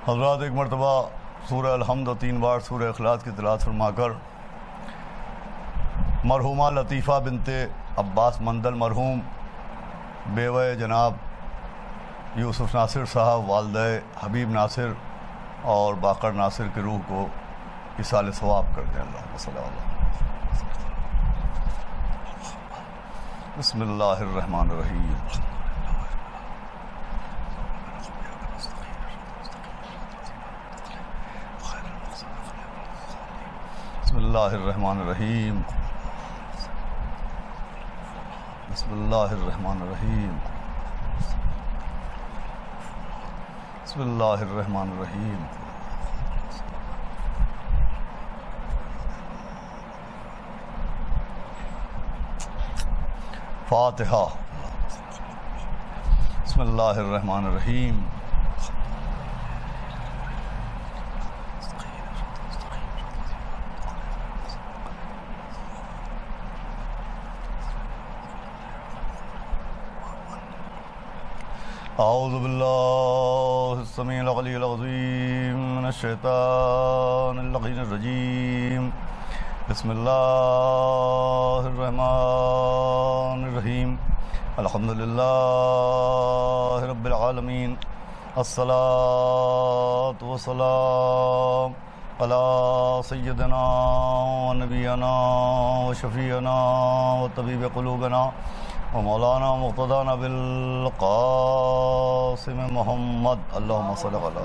حضرات ایک مرتبہ سورہ الحمد و 3 بار سورہ اخلاص کی تلاوت فرما کر مرحومہ لطیفہ بنت عباس مندل مرحوم بیوہ جناب یوسف ناصر صاحب والدہ حبیب ناصر اور باقر ناصر کی روح کو ایصال ثواب کر دیں۔ اللہم صلی اللہ بسم اللہ الرحمن الرحیم۔ بسم اللہ الرحمن الرحیم۔ بسم اللہ الرحمن الرحیم۔ بسم اللہ الرحمن الرحیم۔ فاتحہ۔ بسم اللہ الرحمن الرحیم۔ اعوذ باللہ السمیع العلی العظیم من الشیطان اللعین الرجیم۔ بسم اللہ الرحمن الرحیم۔ الحمدللہ رب العالمین، الصلاۃ والسلام علی سیدنا و نبینا و شفیعنا و طبیب قلوبنا ومولانا مقتدانا بالقاسم محمد، اللہم صلی علی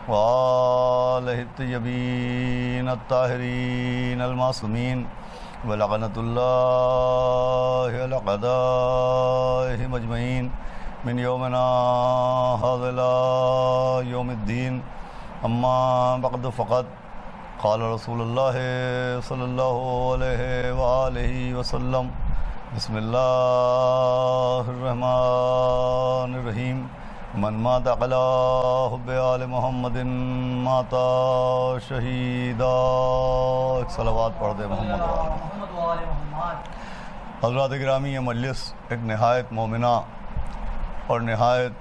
وآلہ الطیبین الطاہرین المعصومین ولعنۃ اللہ علی اعدائہم اجمعین من یومنا ھذا الی یوم الدین۔ اما بعد فقد قال رسول اللہ صلی اللہ علیہ وآلہ وسلم، بسم اللہ الرحمن الرحیم۔ من مات علی حب آل محمد مات شہیدا۔ ایک صلوات پڑھ دے محمد و آل محمد۔ حضرات گرامی، یہ مجلس ایک نہایت مومنہ اور نہایت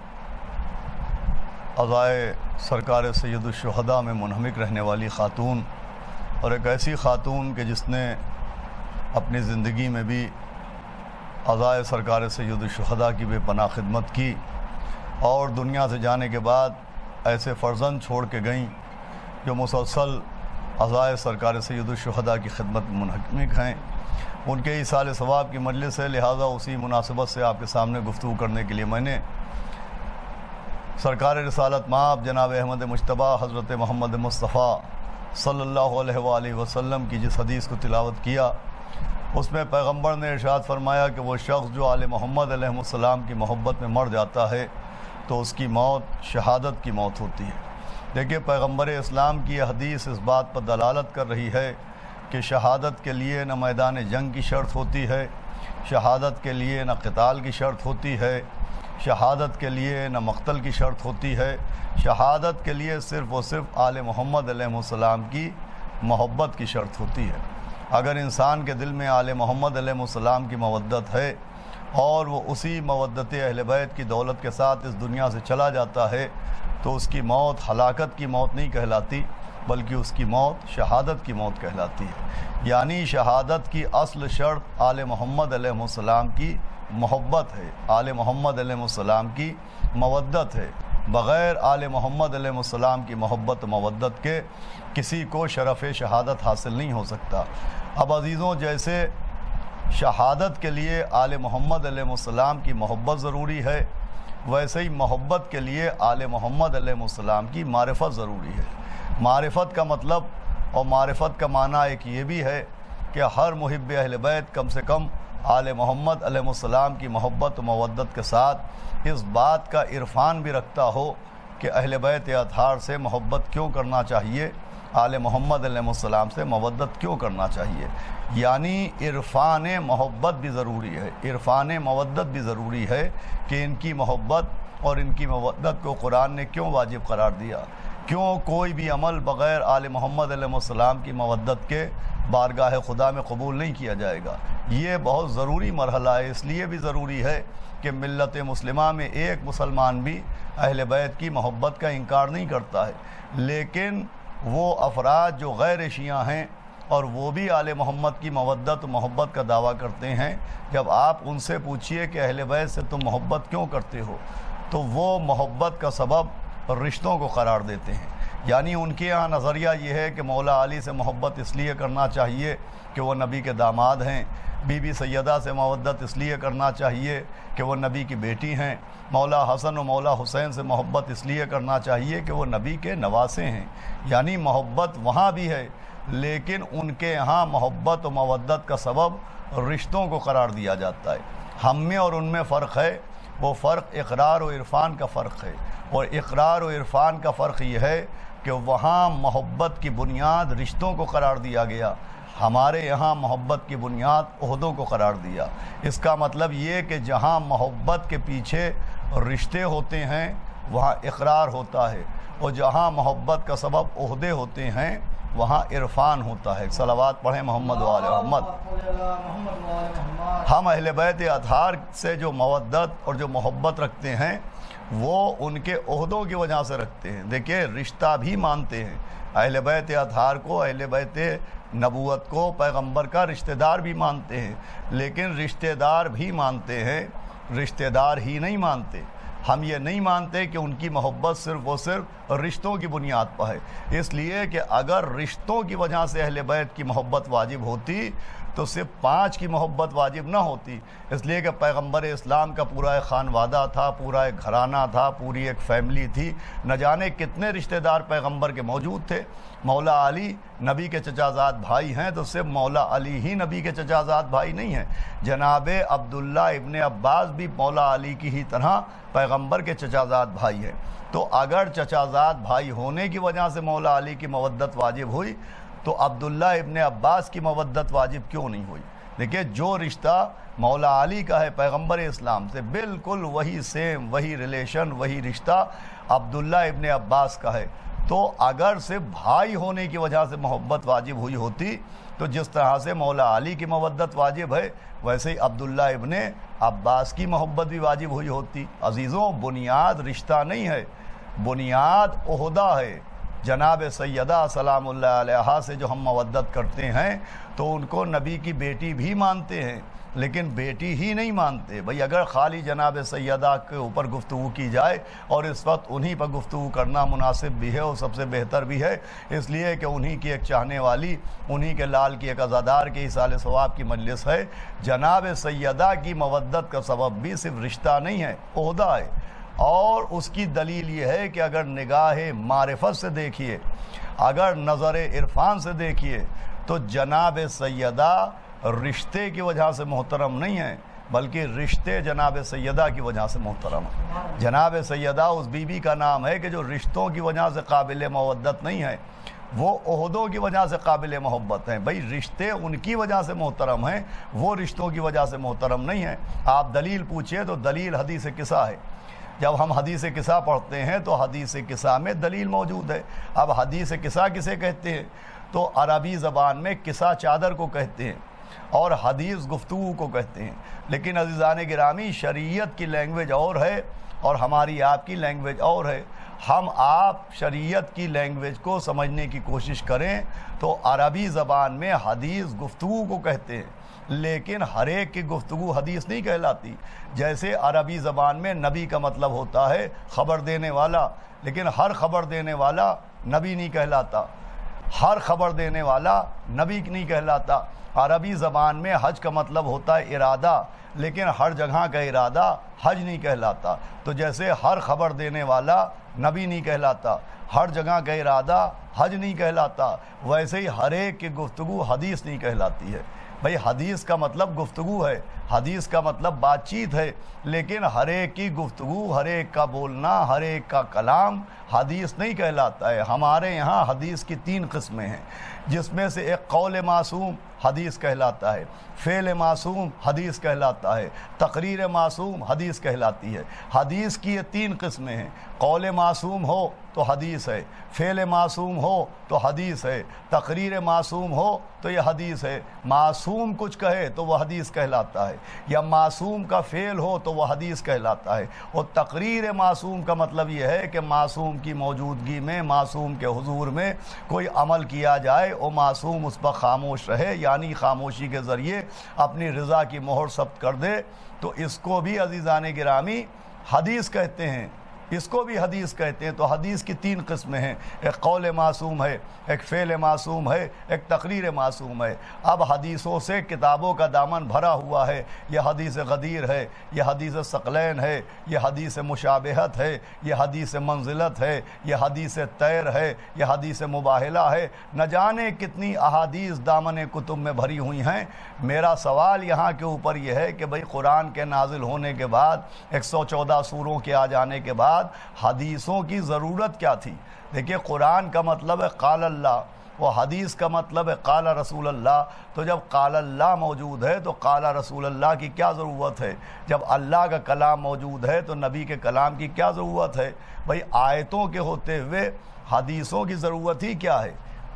عزائے سرکار سید الشہداء میں منہمک رہنے والی خاتون، اور ایک ایسی خاتون کہ جس نے اپنی زندگی میں بھی عزائے سرکار سید الشہداء کی بے پناہ خدمت کی، اور دنیا سے جانے کے بعد ایسے فرزند چھوڑ کے گئیں جو مسلسل عزائے سرکار سید الشہداء کی خدمت میں منہمک ہیں۔ ان کے ایصال ثواب کی مجلس ہے، لہٰذا اسی مناسبت سے آپ کے سامنے گفتگو کرنے کے لیے میں نے سرکار رسالت مآب جناب احمد مجتبیٰ حضرت محمد مصطفیٰ صلی اللہ علیہ وآلہ وسلم کی جس حدیث کو تلاوت کیا، اس میں پیغمبر نے ارشاد فرمایا کہ وہ شخص جو آل محمد علیہ السلام کی محبت میں مر جاتا ہے تو اس کی موت شہادت کی موت ہوتی ہے۔ دیکھیے، پیغمبر اسلام کی یہ حدیث اس بات پر دلالت کر رہی ہے کہ شہادت کے لیے نہ میدان جنگ کی شرط ہوتی ہے، شہادت کے لیے نہ قتال کی شرط ہوتی ہے، شہادت کے لیے نہ مقتل کی شرط ہوتی ہے، شہادت کے لیے صرف و صرف آل محمد علیہ السلام کی محبت کی شرط ہوتی ہے۔ اگر انسان کے دل میں آل محمد علیہ السلام کی مودت ہے اور وہ اسی مودت اہل بیت کی دولت کے ساتھ اس دنیا سے چلا جاتا ہے تو اس کی موت ہلاکت کی موت نہیں کہلاتی، بلکہ اس کی موت شہادت کی موت کہلاتی ہے۔ یعنی شہادت کی اصل شرط آل محمد علیہ السلام کی محبت ہے، آل محمد علیہ السلام کی مودت ہے۔ بغیر آل محمد علیہ السلام کی محبت و مودت کے کسی کو شرف شہادت حاصل نہیں ہو سکتا۔ اب عزیزوں، جیسے شہادت کے لیے آل محمد علیہ السلام کی محبت ضروری ہے، ویسے ہی محبت کے لیے آل محمد علیہ السلام کی معرفت ضروری ہے۔ معرفت کا مطلب اور معرفت کا معنی ایک یہ بھی ہے کہ ہر محب اہل بیت کم سے کم آل محمد علیہ السلام کی محبت و مودت کے ساتھ اس بات کا عرفان بھی رکھتا ہو کہ اہل بیت اطہار سے محبت کیوں کرنا چاہیے، آل محمد علیہ السلام سے مودت کیوں کرنا چاہیے۔ یعنی عرفان محبت بھی ضروری ہے، عرفان مودت بھی ضروری ہے کہ ان کی محبت اور ان کی مودت کو قرآن نے کیوں واجب قرار دیا۔ کیوں کوئی بھی عمل بغیر آل محمد علیہ السلام کی مودت کے بارگاہ خدا میں قبول نہیں کیا جائے گا۔ یہ بہت ضروری مرحلہ ہے، اس لیے بھی ضروری ہے کہ ملت مسلمہ میں ایک مسلمان بھی اہل بیت کی محبت کا انکار نہیں کرتا ہے، لیکن وہ افراد جو غیر شیعہ ہیں اور وہ بھی آل محمد کی مودت و محبت کا دعویٰ کرتے ہیں، جب آپ ان سے پوچھئے کہ اہل بیت سے تم محبت کیوں کرتے ہو، تو وہ محبت کا سبب رشتوں کو قرار دیتے ہیں۔ یعنی ان کے یہاں نظریہ یہ ہے کہ مولا علی سے محبت اس لیے کرنا چاہیے کہ وہ نبی کے داماد ہیں، بی بی سیدہ سے محبت اس لیے کرنا چاہیے کہ وہ نبی کی بیٹی ہیں، مولا حسن و مولا حسین سے محبت اس لیے کرنا چاہیے کہ وہ نبی کے نواسے ہیں۔ یعنی محبت وہاں بھی ہے، لیکن ان کے یہاں محبت و مودت کا سبب رشتوں کو قرار دیا جاتا ہے۔ ہم میں اور ان میں فرق ہے، وہ فرق اقرار و عرفان کا فرق ہے، اور اقرار و عرفان کا فرق یہ ہے کہ وہاں محبت کی بنیاد رشتوں کو قرار دیا گیا، ہمارے یہاں محبت کی بنیاد عہدوں کو قرار دیا۔ اس کا مطلب یہ کہ جہاں محبت کے پیچھے رشتے ہوتے ہیں وہاں اقرار ہوتا ہے، اور جہاں محبت کا سبب عہدے ہوتے ہیں وہاں عرفان ہوتا ہے۔ صلوات پڑھیں محمد و آل محمد۔ ہم اہل بیت اطہار سے جو مودت اور جو محبت رکھتے ہیں وہ ان کے عہدوں کی وجہ سے رکھتے ہیں۔ دیکھیے رشتہ بھی مانتے ہیں، اہل بیت اطہار کو، اہل بیت نبوت کو پیغمبر کا رشتہ دار بھی مانتے ہیں، لیکن رشتہ دار بھی مانتے ہیں، رشتہ دار ہی نہیں مانتے۔ ہم یہ نہیں مانتے کہ ان کی محبت صرف و صرف رشتوں کی بنیاد پر ہے، اس لیے کہ اگر رشتوں کی وجہ سے اہل بیت کی محبت واجب ہوتی تو صرف 5 کی محبت واجب نہ ہوتی، اس لیے کہ پیغمبر اسلام کا پورا ایک خانوادہ تھا، پورا ایک گھرانہ تھا، پوری ایک فیملی تھی، نہ جانے کتنے رشتہ دار پیغمبر کے موجود تھے۔ مولا علی نبی کے چچا زاد بھائی ہیں تو صرف مولا علی ہی نبی کے چچا زاد بھائی نہیں ہیں، جناب عبداللہ ابن عباس بھی مولا علی کی ہی طرح پیغمبر کے چچا زاد بھائی ہیں۔ تو اگر چچا زاد بھائی ہونے کی وجہ سے مولا علی کی مودت واجب ہوئی تو عبداللہ ابن عباس کی مودت واجب کیوں نہیں ہوئی؟ دیکھیں جو رشتہ مولا علی کا ہے پیغمبر اسلام سے، بالکل وہی سیم، وہی ریلیشن، وہی رشتہ عبداللہ ابن عباس کا ہے۔ تو اگر صرف بھائی ہونے کی وجہ سے محبت واجب ہوئی ہوتی تو جس طرح سے مولا علی کی مودت واجب ہے ویسے ہی عبداللہ ابن عباس کی محبت بھی واجب ہوئی ہوتی۔ عزیزوں بنیاد رشتہ نہیں ہے، بنیاد عہدہ ہے۔ جناب سیدہ سلام اللہ علیہا سے جو ہم مودت کرتے ہیں تو ان کو نبی کی بیٹی بھی مانتے ہیں، لیکن بیٹی ہی نہیں مانتے۔ بھئی اگر خالی جناب سیدہ کے اوپر گفتگو کی جائے، اور اس وقت انہی پر گفتگو کرنا مناسب بھی ہے اور سب سے بہتر بھی ہے، اس لیے کہ انہی کی ایک چاہنے والی، انہی کے لال کی ایک عزادار کے ایصال ثواب کی مجلس ہے۔ جناب سیدہ کی مودت کا سبب بھی صرف رشتہ نہیں ہے، عہدہ ہے، اور اس کی دلیل یہ ہے کہ اگر نگاہ معرفت سے دیکھیے، اگر نظر عرفان سے دیکھیے تو جناب سیدہ رشتے کی وجہ سے محترم نہیں ہیں، بلکہ رشتے جناب سیدہ کی وجہ سے محترم ہیں۔ جناب سیدہ اس بی بی کا نام ہے کہ جو رشتوں کی وجہ سے قابل مودت نہیں ہے، وہ عہدوں کی وجہ سے قابل محبت ہیں۔ بھئی رشتے ان کی وجہ سے محترم ہیں، وہ رشتوں کی وجہ سے محترم نہیں ہیں۔ آپ دلیل پوچھئے تو دلیل حدیث قصہ ہے۔ جب ہم حدیث قصہ پڑھتے ہیں تو حدیث قصہ میں دلیل موجود ہے۔ اب حدیث قصہ کسے کہتے ہیں؟ تو عربی زبان میں قصہ چادر کو کہتے ہیں، اور حدیث گفتگو کو کہتے ہیں۔ لیکن عزیزان گرامی شریعت کی لینگویج اور ہے اور ہماری آپ کی لینگویج اور ہے۔ ہم آپ شریعت کی لینگویج کو سمجھنے کی کوشش کریں تو عربی زبان میں حدیث گفتگو کو کہتے ہیں، لیکن ہر ایک کی گفتگو حدیث نہیں کہلاتی۔ جیسے عربی زبان میں نبی کا مطلب ہوتا ہے خبر دینے والا، لیکن ہر خبر دینے والا نبی نہیں کہلاتا، ہر خبر دینے والا نبی نہیں کہلاتا۔ عربی زبان میں حج کا مطلب ہوتا ہے ارادہ، لیکن ہر جگہ کا ارادہ حج نہیں کہلاتا۔ تو جیسے ہر خبر دینے والا نبی نہیں کہلاتا، ہر جگہ کا ارادہ حج نہیں کہلاتا، ویسے ہی ہر ایک کی گفتگو حدیث نہیں کہلاتی ہے۔ بھئی حدیث کا مطلب گفتگو ہے، حدیث کا مطلب بات چیت ہے، لیکن ہر ایک کی گفتگو، ہر ایک کا بولنا، ہر ایک کا کلام حدیث نہیں کہلاتا ہے۔ ہمارے یہاں حدیث کی 3 قسمیں ہیں، جس میں سے ایک قول معصوم حدیث کہلاتا ہے، فعل معصوم حدیث کہلاتا ہے، تقریر معصوم حدیث کہلاتی ہے۔ حدیث کی یہ 3 قسمیں ہیں، قول معصوم ہو تو حدیث ہے، فعل معصوم ہو تو حدیث ہے، تقریر معصوم ہو تو یہ حدیث ہے۔ معصوم کچھ کہے تو وہ حدیث کہلاتا ہے، یا معصوم کا فعل ہو تو وہ حدیث کہلاتا ہے۔ اور تقریر معصوم کا مطلب یہ ہے کہ معصوم کی موجودگی میں، معصوم کے حضور میں کوئی عمل کیا جائے اور معصوم اس پر خاموش رہے، یعنی خاموشی کے ذریعے اپنی رضا کی مہر ثبت کر دے، تو اس کو بھی عزیزان گرامی حدیث کہتے ہیں، اس کو بھی حدیث کہتے ہیں۔ تو حدیث کی 3 قسمیں ہیں، ایک قول معصوم ہے، ایک فعل معصوم ہے، ایک تقریر معصوم ہے۔ اب حدیثوں سے کتابوں کا دامن بھرا ہوا ہے، یہ حدیث غدیر ہے، یہ حدیث ثقلین ہے، یہ حدیث مشابہت ہے، یہ حدیث منزلت ہے، یہ حدیث طیر ہے، یہ حدیث مباہلہ ہے، نہ جانے کتنی احادیث دامن کتب میں بھری ہوئی ہیں۔ میرا سوال یہاں کے اوپر یہ ہے کہ بھئی قرآن کے نازل ہونے کے بعد، 114 سوروں کے آ جانے کے بعد حدیثوں کی ضرورت کیا تھی؟ دیکھیے، قرآن کا مطلب ہے قال اللہ، وہ حدیث کا مطلب ہے قال رسول اللہ۔ تو جب قال اللہ موجود ہے تو قال رسول اللہ کی کیا ضرورت ہے؟ جب اللہ کا کلام موجود ہے تو نبی کے کلام کی کیا ضرورت ہے؟ بھئی آیتوں کے ہوتے ہوئے حدیثوں کی ضرورت ہی کیا ہے؟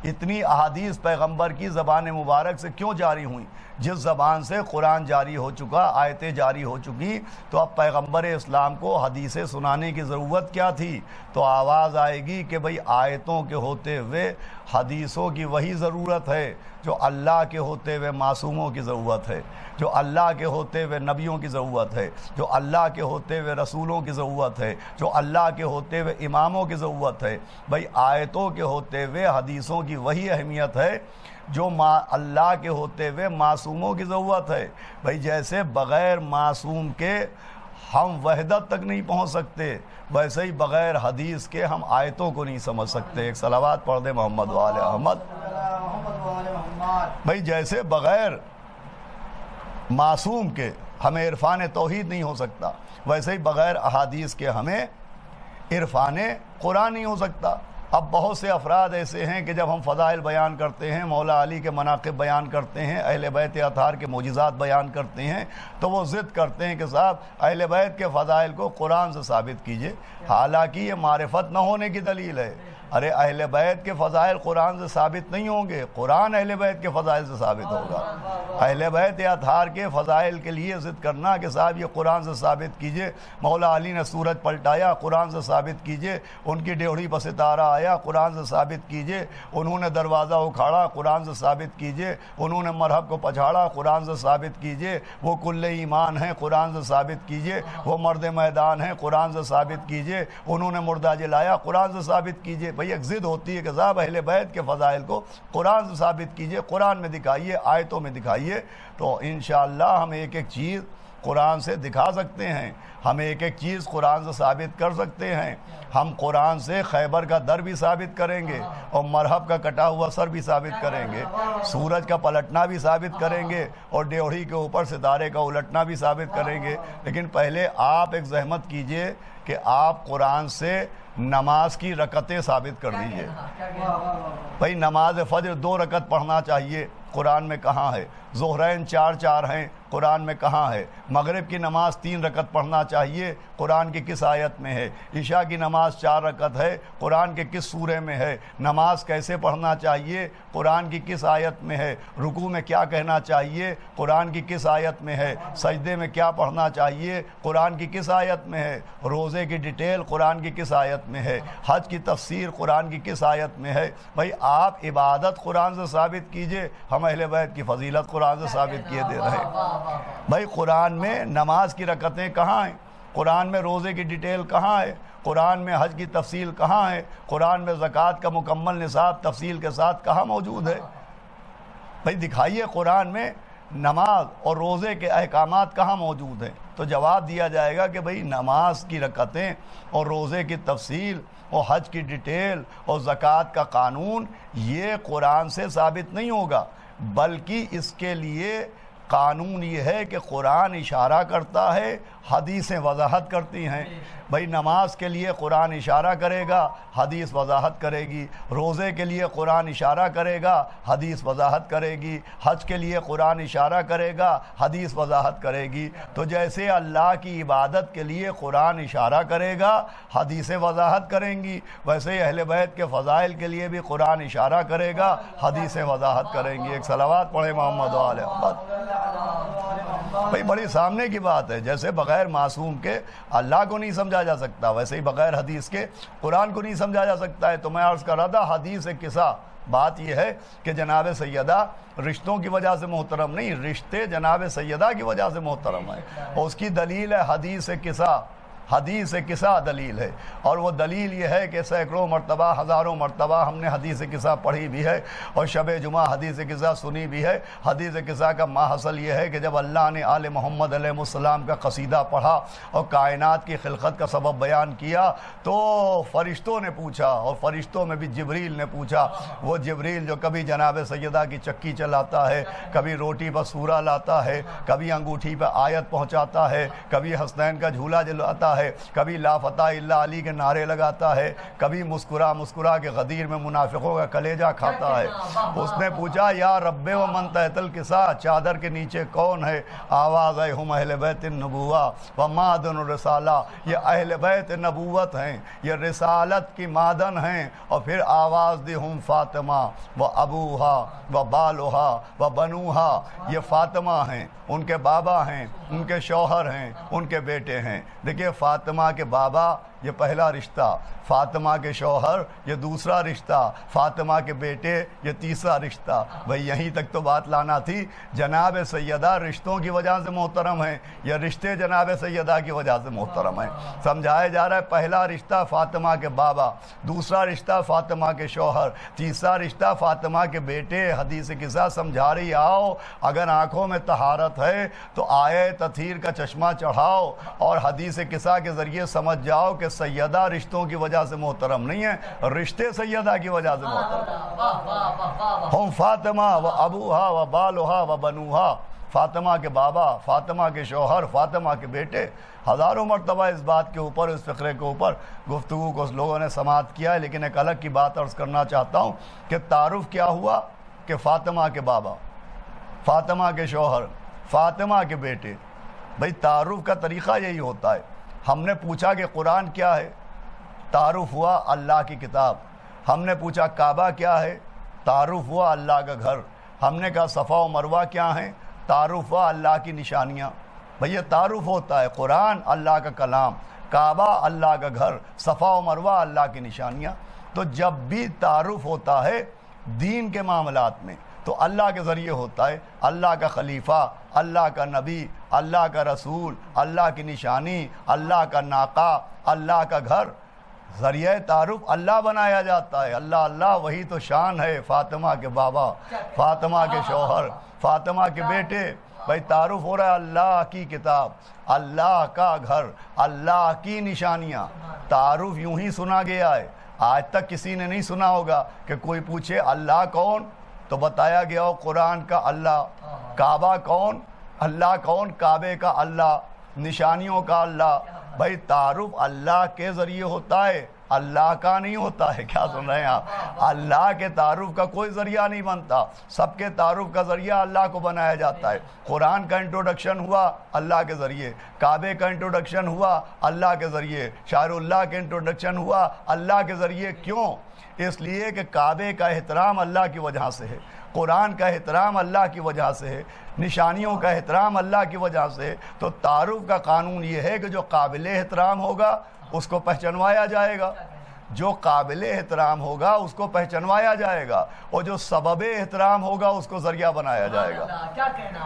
اتنی احادیث پیغمبر کی زبان مبارک سے کیوں جاری ہوئیں؟ جس زبان سے قرآن جاری ہو چکا، آیتیں جاری ہو چکی، تو اب پیغمبر اسلام کو حدیثیں سنانے کی ضرورت کیا تھی؟ تو آواز آئے گی کہ بھئی آیتوں کے ہوتے ہوئے حدیثوں کی وہی ضرورت ہے جو اللہ کے ہوتے ہوئے معصوموں کی ضرورت ہے، جو اللہ کے ہوتے ہوئے نبیوں کی ضرورت ہے، جو اللہ کے ہوتے ہوئے رسولوں کی ضرورت ہے، جو اللہ کے ہوتے ہوئے اماموں کی ضرورت ہے۔ بھئی آیتوں کے ہوتے ہوئے حدیثوں کی وہی اہمیت ہے جو اللہ کے ہوتے ہوئے معصوموں کی ضرورت ہے۔ بھئی جیسے بغیر معصوم کے ہم وحدت تک نہیں پہنچ سکتے، ویسے ہی بغیر حدیث کے ہم آیتوں کو نہیں سمجھ سکتے۔ ایک صلوات پڑھ دے محمد و آل احمد۔ بھئی جیسے بغیر معصوم کے ہمیں عرفان توحید نہیں ہو سکتا، ویسے ہی بغیر احادیث کے ہمیں عرفان قرآن نہیں ہو سکتا۔ اب بہت سے افراد ایسے ہیں کہ جب ہم فضائل بیان کرتے ہیں، مولا علی کے مناقب بیان کرتے ہیں، اہل بیت اطہار کے معجزات بیان کرتے ہیں، تو وہ ضد کرتے ہیں کہ صاحب اہل بیت کے فضائل کو قرآن سے ثابت کیجئے، حالانکہ یہ معرفت نہ ہونے کی دلیل ہے۔ ارے اہل بیت کے فضائل قرآن سے ثابت نہیں ہوں گے، قرآن اہل بیت کے فضائل سے ثابت ہوگا۔ اہل بیت اطہار کے فضائل کے لیے ضد کرنا کہ صاحب یہ قرآن سے ثابت کیجئے، مولا علی نے سورج پلٹایا، قرآن سے ثابت کیجئے، ان کی ڈیوڑی پر ستارہ آیا، قرآن سے ثابت کیجئے، انہوں نے دروازہ اکھاڑا، قرآن سے ثابت کیجئے، انہوں نے مرحب کو پچھاڑا، قرآن سے ثابت کیجئے، وہ کل ایمان ہیں، قرآن سے ثابت کیجئے، وہ مرد میدان ہیں، قرآن سے ثابت کیجئے، انہوں نے مردہ جلایا، قرآن سے ثابت کیجئے۔ بھئی ایک ضد ہوتی ہے کہ صاحب اہل بیت کے فضائل کو قرآن سے ثابت کیجئے، قرآن میں دکھائیے، آیتوں میں دکھائیے۔ تو انشاءاللہ ہم ایک ایک چیز قرآن سے دکھا سکتے ہیں، ہم ایک ایک چیز قرآن سے ثابت کر سکتے ہیں۔ ہم قرآن سے خیبر کا در بھی ثابت کریں گے، اور مرحب کا کٹا ہوا سر بھی ثابت کریں گے، سورج کا پلٹنا بھی ثابت کریں گے، اور ڈیوڑی کے اوپر ستارے کا الٹنا بھی ثابت کریں گے۔ لیکن پہلے آپ ایک زحمت کیجئے کہ آپ قرآن سے نماز کی رکعتیں ثابت کر دیجئے۔ بھئی نماز فجر 2 رکعت پڑھنا چاہیے، قرآن میں کہاں ہے؟ ظہرین 4 ہیں، قرآن میں کہاں ہے؟ مغرب کی نماز 3 رکعت پڑھنا چاہیے، قرآن کی کس آیت میں ہے؟ عشاء کی نماز 4 رکعت ہے، قرآن کے کس سورے میں ہے؟ نماز کیسے پڑھنا چاہیے؟ قرآن کی کس آیت میں ہے؟ رکوع میں کیا کہنا چاہیے؟ قرآن کی کس آیت میں ہے؟ سجدے میں کیا پڑھنا چاہیے؟ قرآن کی کس آیت میں ہے؟ روزے کی ڈیٹیل قرآن کی کس آیت میں ہے؟ حج کی تفسیر قرآن کی کس آیت میں ہے؟ بھئی آپ عبادت قرآن سے ثابت کیجئے، ہم اہل بیت کی فضیلت قرآن سے ثابت کیے دے رہے ہیں۔ بھئی قرآن میں نماز کی رکعتیں کہاں ہیں؟ قرآن میں روزے کی ڈیٹیل کہاں ہے؟ قرآن میں حج کی تفصیل کہاں ہے؟ قرآن میں زکوٰۃ کا مکمل نصاب تفصیل کے ساتھ کہاں موجود ہے؟ بھئی دکھائیے قرآن میں نماز اور روزے کے احکامات کہاں موجود ہیں؟ تو جواب دیا جائے گا کہ بھئی نماز کی رکعتیں اور روزے کی تفصیل اور حج کی ڈیٹیل اور زکوٰۃ کا قانون یہ قرآن سے ثابت نہیں ہوگا، بلکہ اس کے لیے قانون یہ ہے کہ قرآن اشارہ کرتا ہے، حدیثیں وضاحت کرتی ہیں۔ بھائی نماز کے لیے قرآن اشارہ کرے گا، حدیث وضاحت کرے گی، روزے کے لیے قرآن اشارہ کرے گا، حدیث وضاحت کرے گی، حج کے لیے قرآن اشارہ کرے گا، حدیث وضاحت کرے گی۔ تو جیسے اللہ کی عبادت کے لیے قرآن اشارہ کرے گا، حدیثیں وضاحت کریں گی، ویسے ہی اہل بیت کے فضائل کے لیے بھی قرآن اشارہ کرے گا، حدیثیں وضاحت کریں گی۔ ایک صلوات پڑھیں محمد و آل محمد۔ بھئی بڑی سامنے کی بات ہے، جیسے بغیر معصوم کے اللہ کو نہیں سمجھا جا سکتا، ویسے ہی بغیر حدیث کے قرآن کو نہیں سمجھا جا سکتا ہے۔ تو میں عرض کر رہا تھا حدیث قصہ، بات یہ ہے کہ جناب سیدہ رشتوں کی وجہ سے محترم نہیں، رشتے جناب سیدہ کی وجہ سے محترم ہیں، اور اس کی دلیل ہے حدیث قصہ۔ حدیث قصہ دلیل ہے، اور وہ دلیل یہ ہے کہ سینکڑوں مرتبہ، ہزاروں مرتبہ ہم نے حدیث قصہ پڑھی بھی ہے، اور شب جمعہ حدیث قصہ سنی بھی ہے۔ حدیث قصہ کا ماحصل یہ ہے کہ جب اللہ نے آل محمد علیہ السلام کا قصیدہ پڑھا اور کائنات کی خلقت کا سبب بیان کیا، تو فرشتوں نے پوچھا، اور فرشتوں میں بھی جبریل نے پوچھا، وہ جبریل جو کبھی جناب سیدہ کی چکی چلاتا ہے، کبھی روٹی پر سورہ لاتا ہے، کبھی انگوٹھی پر آیت پہنچاتا ہے، کبھی حسنین کا جھولا جلاتا ہے، کبھی لا فتح الا علی کے نعرے لگاتا ہے، کبھی مسکرا کے غدیر میں منافقوں کا کلیجہ کھاتا ہے۔ اس نے پوچھا یا رب و من تحت القصا، چادر کے نیچے کون ہے؟ آواز ہے ہم اہل بیت النبوہ و معدن الرسالہ، یہ اہل بیت نبوت ہیں، یہ رسالت کی معدن ہیں۔ اور پھر آواز دی ہم فاطمہ و ابوہا و بالوہا و بنوہا، یہ فاطمہ ہیں، ان کے بابا ہیں، ان کے شوہر ہیں، ان کے بیٹے ہیں۔ دیکھیے فاطمہ کے بابا یہ پہلا رشتہ، فاطمہ کے شوہر یہ دوسرا رشتہ، فاطمہ کے بیٹے یہ تیسرا رشتہ۔ بھئی یہیں تک تو بات لانا تھی۔ جناب سیدہ رشتوں کی وجہ سے محترم ہیں، یہ رشتے جناب سیدہ کی وجہ سے محترم ہیں۔ سمجھایا جا رہا ہے پہلا رشتہ فاطمہ کے بابا، دوسرا رشتہ فاطمہ کے شوہر، تیسرا رشتہ فاطمہ کے بیٹے۔ حدیث قصہ سمجھا رہی آؤ، اگر آنکھوں میں طہارت ہے تو آیے تطہیر کا چشمہ چڑھاؤ، اور حدیث قصہ کے ذریعے سمجھ جاؤ کہ سیدہ رشتوں کی وجہ سے محترم نہیں ہے، رشتے سیدہ کی وجہ سے محترم۔ ہم فاطمہ و ابوہا و بالوہا و بنوہا، فاطمہ کے بابا، فاطمہ کے شوہر، فاطمہ کے بیٹے۔ ہزاروں مرتبہ اس بات کے اوپر، اس فقرے کے اوپر گفتگو کو لوگوں نے سماعت کیا ہے، لیکن ایک الگ کی بات عرض کرنا چاہتا ہوں کہ تعارف کیا ہوا کہ فاطمہ کے بابا، فاطمہ کے شوہر، فاطمہ کے بیٹے۔ بھئی تعارف کا طریقہ یہی ہوتا ہے۔ ہم نے پوچھا کہ قرآن کیا ہے، تعارف ہوا اللہ کی کتاب۔ ہم نے پوچھا کعبہ کیا ہے، تعارف ہوا اللہ کا گھر۔ ہم نے کہا صفا و مروہ کیا ہیں، تعارف ہوا اللہ کی نشانیاں۔ بھئی یہ تعارف ہوتا ہے، قرآن اللہ کا کلام، کعبہ اللہ کا گھر، صفا و مروہ اللہ کی نشانیاں۔ تو جب بھی تعارف ہوتا ہے دین کے معاملات میں تو اللہ کے ذریعے ہوتا ہے، اللہ کا خلیفہ، اللہ کا نبی، اللہ کا رسول، اللہ کی نشانی، اللہ کا ناقہ، اللہ کا گھر۔ ذریعہ تعارف اللہ بنایا جاتا ہے۔ اللہ اللہ وہی تو شان ہے۔ فاطمہ کے بابا، فاطمہ کے شوہر، فاطمہ کے بیٹے۔ بھائی تعارف ہو رہا ہے اللہ کی کتاب، اللہ کا گھر، اللہ کی نشانیاں۔ تعارف یوں ہی سنا گیا ہے، آج تک کسی نے نہیں سنا ہوگا کہ کوئی پوچھے اللہ کون تو بتایا گیا ہو قرآن کا اللہ، کعبہ کون، اللہ کون، کعبے کا اللہ، نشانیوں کا اللہ۔ بھائی تعارف اللہ کے ذریعے ہوتا ہے، اللہ کا نہیں ہوتا ہے۔ کیا سن رہے ہیں آپ؟ اللہ کے تعارف کا کوئی ذریعہ نہیں بنتا، سب کے تعارف کا ذریعہ اللہ کو بنایا جاتا ہے۔ قرآن کا انٹروڈکشن ہوا اللہ کے ذریعے، کعبے کا انٹروڈکشن ہوا اللہ کے ذریعے، شاعر اللہ کا انٹروڈکشن ہوا اللہ کے ذریعے۔ کیوں؟ اس لیے کہ کعبے کا احترام اللہ کی وجہ سے ہے، قرآن کا احترام اللہ کی وجہ سے ہے، نشانیوں کا احترام اللہ کی وجہ سے ہے۔ تو تعارف کا قانون یہ ہے کہ جو قابل احترام ہوگا اس کو پہچنوایا جائے گا، جو قابل احترام ہوگا اس کو پہچنوایا جائے گا، اور جو سبب احترام ہوگا اس کو ذریعہ بنایا جائے گا۔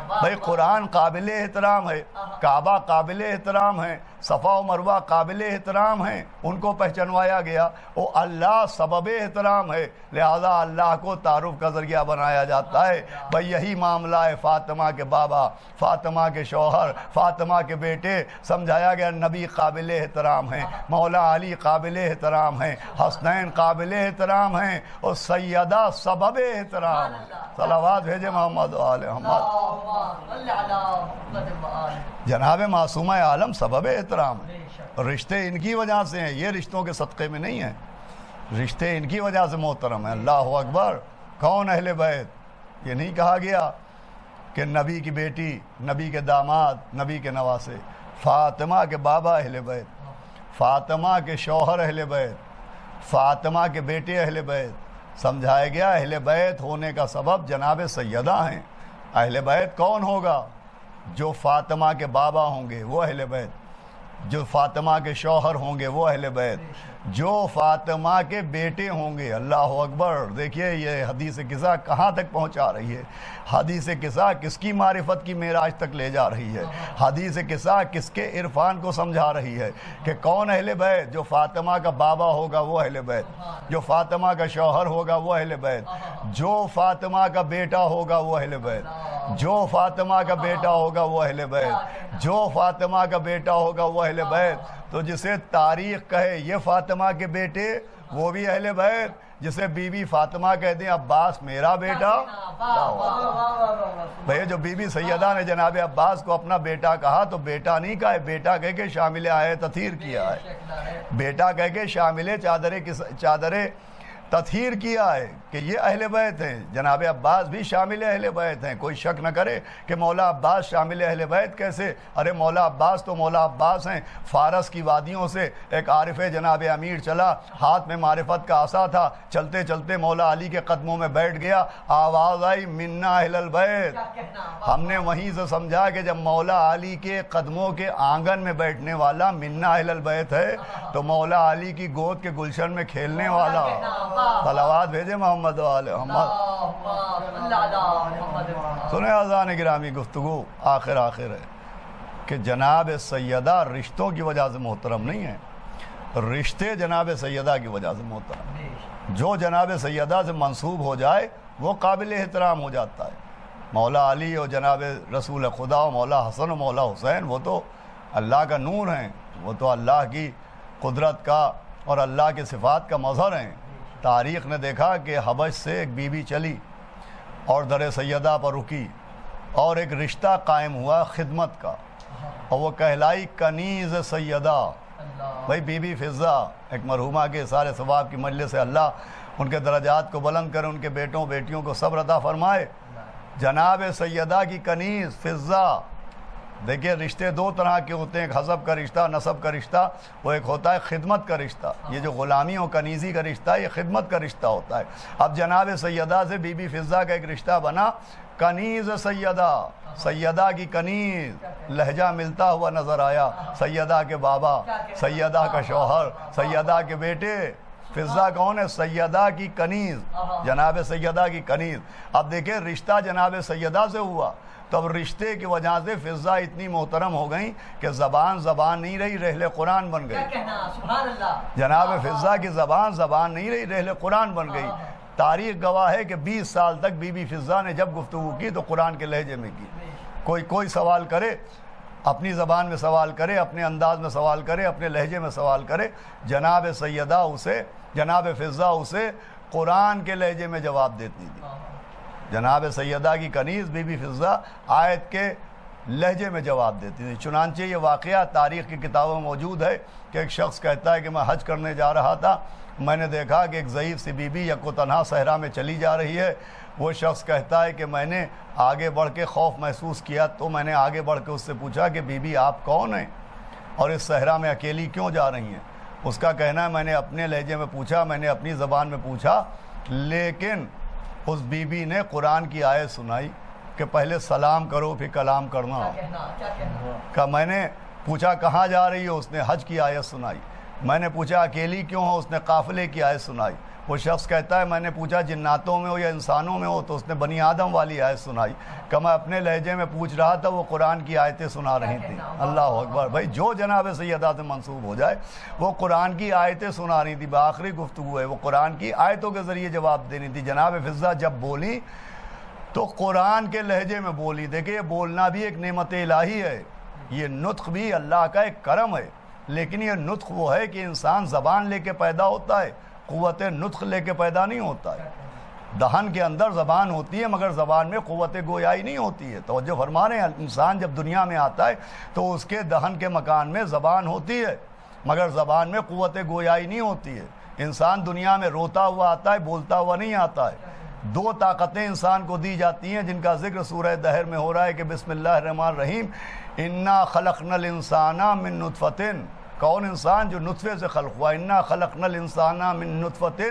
بھائی قرآن قابل احترام ہے، کعبہ قابل احترام ہے، صفا و مروہ قابل احترام ہیں، ان کو پہچنوایا گیا۔ وہ اللہ سبب احترام ہے، لہذا اللہ کو تعارف کا ذریعہ بنایا جاتا ہے۔ بھئی یہی معاملہ ہے فاطمہ کے بابا، فاطمہ کے شوہر، فاطمہ کے بیٹے۔ سمجھایا گیا نبی قابل احترام ہیں، مولا علی قابل احترام ہیں، ہیں، حسنین قابل احترام ہیں، اور سیدہ سبب احترام ہیں۔ صلوات بھیجے محمد و آل محمد۔ جناب معصومہ عالم سبب احترام ہیں، رشتے ان کی وجہ سے ہیں، یہ رشتوں کے صدقے میں نہیں ہیں، رشتے ان کی وجہ سے محترم ہیں۔ اللہ اکبر۔ کون اہل بیت؟ یہ نہیں کہا گیا کہ نبی کی بیٹی، نبی کے داماد، نبی کے نواسے، فاطمہ کے بابا اہل بیت، فاطمہ کے شوہر اہل بیت، فاطمہ کے بیٹے اہل بیت۔ سمجھایا گیا اہل بیت ہونے کا سبب جناب سیدہ ہیں۔ اہل بیت کون ہوگا؟ جو فاطمہ کے بابا ہوں گے وہ اہل بیت، جو فاطمہ کے شوہر ہوں گے وہ اہل بیت، جو فاطمہ کے بیٹے ہوں گے۔ اللہ اکبر۔ دیکھیے یہ حدیث قصہ کہاں تک پہنچا رہی ہے، حدیث قصہ کس کی معرفت کی معراج تک لے جا رہی ہے، حدیث قصہ کس کے عرفان کو سمجھا رہی ہے کہ کون اہل بیت؟ جو فاطمہ کا بابا ہوگا وہ اہل بیت، جو فاطمہ کا شوہر ہوگا وہ اہل بیت، جو فاطمہ کا بیٹا ہوگا وہ اہل بیت، جو فاطمہ کا بیٹا ہوگا وہ اہل بیت، جو فاطمہ کا بیٹا ہوگا وہ اہل بیت۔ تو جسے تاریخ کہے یہ فاطمہ کے بیٹے وہ بھی اہل بیت، جسے بی بی فاطمہ کہہ دیں عباس میرا بیٹا۔ بھئی جو بی بی سیدہ نے جناب عباس کو اپنا بیٹا کہا تو بیٹا نہیں کہا ہے، بیٹا کہہ کے شامل آئے تطہیر کیا ہے، بیٹا کہہ کے شامل چادر تطہیر کیا ہے کہ یہ اہل بیت ہیں۔ جناب عباس بھی شامل اہل بیت ہیں، کوئی شک نہ کرے کہ مولا عباس شامل اہل بیت کیسے؟ ارے مولا عباس تو مولا عباس ہیں۔ فارس کی وادیوں سے ایک عارف جناب امیر چلا، ہاتھ میں معرفت کا عصا تھا، چلتے چلتے مولا علی کے قدموں میں بیٹھ گیا، آواز آئی منا اہل البیت۔ ہم نے وہیں سے سمجھا کہ جب مولا علی کے قدموں کے آنگن میں بیٹھنے والا منا اہل البیت ہے تو مولا علی کی گود کے گلشن میں کھیلنے والا۔ صلوات بھیجے محمد و آل محمد۔ سنیں اذان گرامی، گفتگو آخر ہے کہ جناب سیدہ رشتوں کی وجہ سے محترم نہیں ہیں، رشتے جناب سیدہ کی وجہ سے محترم۔ جو جناب سیدہ سے منسوب ہو جائے وہ قابل احترام ہو جاتا ہے۔ مولا علی اور جناب رسول خدا و مولا حسن و مولا حسین وہ تو اللہ کا نور ہیں، وہ تو اللہ کی قدرت کا اور اللہ کے صفات کا مظہر ہیں۔ تاریخ نے دیکھا کہ حبش سے ایک بی بی چلی اور در سیدہ پر رکی اور ایک رشتہ قائم ہوا خدمت کا، اور وہ کہلائی کنیز سیدہ۔ بھائی بی بی فضہ ایک مرحومہ کے سارے ثواب کی مجلس سے اللہ ان کے درجات کو بلند کرے، ان کے بیٹوں بیٹیوں کو صبر عطا فرمائے۔ جناب سیدہ کی کنیز فضہ۔ دیکھیے رشتے دو طرح کے ہوتے ہیں، ایک حسب کا رشتہ، نسب کا رشتہ، وہ ایک ہوتا ہے خدمت کا رشتہ۔ یہ جو غلامی اور کنیزی کا رشتہ ہے یہ خدمت کا رشتہ ہوتا ہے۔ اب جناب سیدہ سے بی بی فضہ کا ایک رشتہ بنا کنیز سیدہ، سیدہ کی کنیز، لہجہ ملتا ہوا نظر آیا، سیدہ کے بابا، سیدہ کا شوہر، سیدہ کے بیٹے۔ فضہ کون ہے؟ سیدہ کی کنیز، جناب سیدہ کی کنیز۔ اب دیکھیں رشتہ جناب سیدہ سے ہوا، تب رشتے کی وجہ سے فضہ اتنی محترم ہو گئیں کہ زبان نہیں رہی، رحل قرآن بن گئی۔ جناب فضہ کی زبان نہیں رہی، رحل قرآن بن گئی۔ تاریخ گواہ ہے کہ 20 سال تک بی بی فضہ نے جب گفتگو کی تو قرآن کے لہجے میں کی۔ کوئی سوال کرے اپنی زبان میں سوال کرے، اپنے انداز میں سوال کرے، اپنے لہجے میں سوال کرے، جناب فضہ اسے قرآن کے لہجے میں جواب دیتی تھی۔ جناب سیدہ کی کنیز بی بی فضہ آیت کے لہجے میں جواب دیتی تھی۔ چنانچہ یہ واقعہ تاریخ کی کتابوں میں موجود ہے کہ ایک شخص کہتا ہے کہ میں حج کرنے جا رہا تھا، میں نے دیکھا کہ ایک ضعیف سی بی بی یک و تنہا صحرا میں چلی جا رہی ہے۔ وہ شخص کہتا ہے کہ میں نے آگے بڑھ کے خوف محسوس کیا تو میں نے آگے بڑھ کے اس سے پوچھا کہ بی بی آپ کون ہیں اور اس صحرا میں اکیلی کیوں جا رہی ہیں؟ اس کا کہنا ہے میں نے اپنے لہجے میں پوچھا، میں نے اپنی زبان میں پوچھا، لیکن اس بی بی نے قرآن کی آیت سنائی کہ پہلے سلام کرو پھر کلام کرنا۔ کہ میں نے پوچھا کہاں جا رہی ہو؟ اس نے حج کی آیت سنائی۔ میں نے پوچھا اکیلی کیوں ہو؟ اس نے قافلے کی آیت سنائی۔ وہ شخص کہتا ہے میں نے پوچھا جناتوں میں ہو یا انسانوں میں ہو؟ تو اس نے بنی آدم والی آیت سنائی۔ کہ میں اپنے لہجے میں پوچھ رہا تھا، وہ قرآن کی آیتیں سنا رہی تھیں۔ اللہ اکبر۔ بھائی جو جناب سیدہ سے منسوب ہو جائے وہ قرآن کی آیتیں سنا رہی تھی۔ بآخری گفتگو ہے، وہ قرآن کی آیتوں کے ذریعے جواب دینی تھی۔ جناب فضہ جب بولی تو قرآن کے لہجے میں بولی۔ دیکھیں یہ بولنا بھی ایک نعمت الہی ہے، یہ نطق بھی اللہ کا ایک کرم ہے لیکن یہ نطق وہ ہے کہ انسان زبان لے کے پیدا ہوتا ہے، قوت نطق لے کے پیدا نہیں ہوتا ہے۔ دہن کے اندر زبان ہوتی ہے مگر زبان میں قوت گویائی نہیں ہوتی ہے۔ توجہ فرما رہے ہیں، انسان جب دنیا میں آتا ہے تو اس کے دہن کے مکان میں زبان ہوتی ہے مگر زبان میں قوت گویائی نہیں ہوتی ہے۔ انسان دنیا میں روتا ہوا آتا ہے، بولتا ہوا نہیں آتا ہے۔ دو طاقتیں انسان کو دی جاتی ہیں جن کا ذکر سورہ دہر میں ہو رہا ہے کہ بسم اللہ الرحمن الرحیم، انا خلقنا الانسان من نطفۃ، کون انسان؟ جو نطفے سے خلق ہوا، انا خلقنا الانسان من نطفۃ،